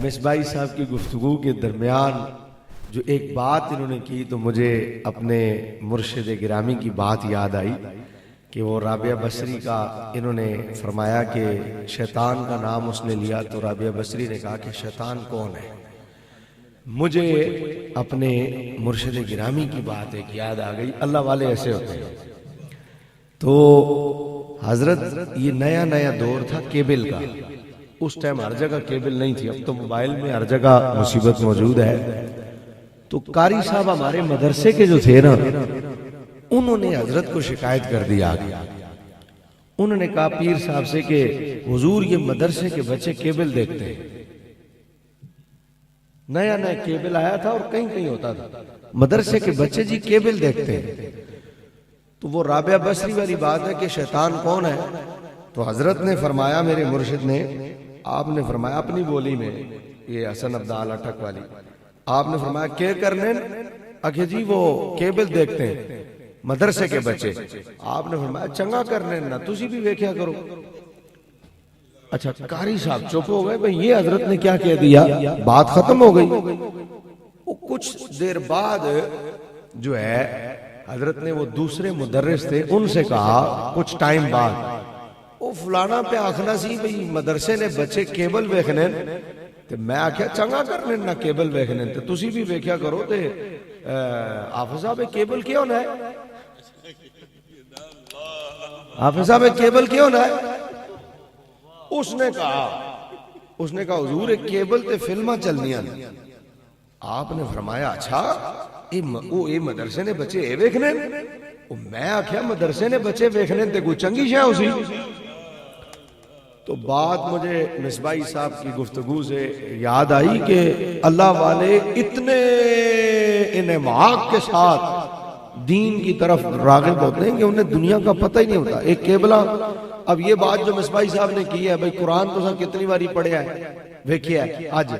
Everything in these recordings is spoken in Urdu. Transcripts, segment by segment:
مصباحی صاحب کی گفتگو کے درمیان جو ایک بات انہوں نے کی تو مجھے اپنے مرشد گرامی کی بات یاد آئی کہ وہ رابعہ بصری کا انہوں نے فرمایا کہ شیطان کا نام اس نے لیا تو رابعہ بصری نے کہا کہ شیطان کون ہے. مجھے اپنے مرشد گرامی کی بات ایک یاد آ گئی. اللہ والے ایسے ہوتے ہیں. تو حضرت یہ نیا دور تھا کیبل کا. اس ٹائم ہر جگہ کیبل نہیں تھی. اب تو موبائل میں ہر جگہ مصیبت موجود ہے. تو قاری صاحب ہمارے مدرسے کے جو تھے نا, انہوں نے حضرت کو شکایت کر دیا. انہوں نے کہا پیر صاحب سے کہ حضور یہ مدرسے کے بچے کیبل دیکھتے ہیں. نیا کیبل آیا تھا اور کہیں ہوتا تھا. مدرسے کے بچے جی کیبل دیکھتے ہیں. تو وہ رابعہ بصری والی بات ہے کہ شیطان کون ہے. تو حضرت نے فرمایا, میرے مرشد نے, آپ نے فرمایا اپنی بولی میں, یہ حسن عبدال اٹک والی, آپ نے فرمایا کیا کرنے اکھے جی وہ کیبل دیکھتے ہیں مدرسے کے بچے. آپ نے فرمایا چنگا کرنے نہ تسی بھی ویکھیا کرو. اچھا قاری صاحب چپ ہو گئے, بھئی یہ حضرت نے کیا کہہ دیا, بات ختم ہو گئی. کچھ دیر بعد جو ہے حضرت نے وہ دوسرے مدرس تھے ان سے کہا کچھ ٹائم بعد, وہ فلانا پہ آخنا سی بھئی مدرسے نے بچے کیبل ویکھنے تے میں آکھیا چنگا کرنے نہ کیبل ویکھنے تے تسی بھی ویکھیا کرو. تے حافظ صاحب کیبل کیوں نہ ہے, حافظ صاحب کیبل کیوں نہ ہے. اس نے کہا حضور ایک کیبل تے فلمہ چلنیاں. آپ نے فرمایا اچھا اے مدرسے نے بچے اے ویکھنے. میں آکھیا مدرسے نے بچے ویکھنے تے کوئی چنگی شے اسی. تو بات مجھے مصباحی صاحب کی گفتگو سے یاد آئی کہ اللہ والے اتنے انعماق کے ساتھ دین کی طرف راغب ہوتے ہیں کہ انہیں دنیا کا پتہ ہی نہیں ہوتا. ایک کیبلہ, اب یہ بات جو مصباحی صاحب نے کی ہے, بھئی قرآن تو سا کتنی باری پڑھیا ہے ویکھیا ہے آج,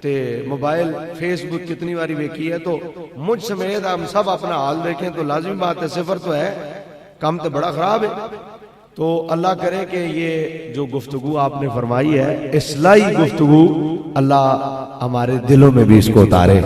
تے موبائل فیس بک کتنی باری ویکھی ہے. تو مجھ سمیت ہم سب اپنا حال دیکھیں تو لازمی بات ہے صفر تو ہے, کم تو بڑا خراب ہے. تو اللہ کرے کہ یہ جو گفتگو آپ نے فرمائی ہے اصلاحی گفتگو, اللہ ہمارے دلوں میں بھی اس کو اتارے.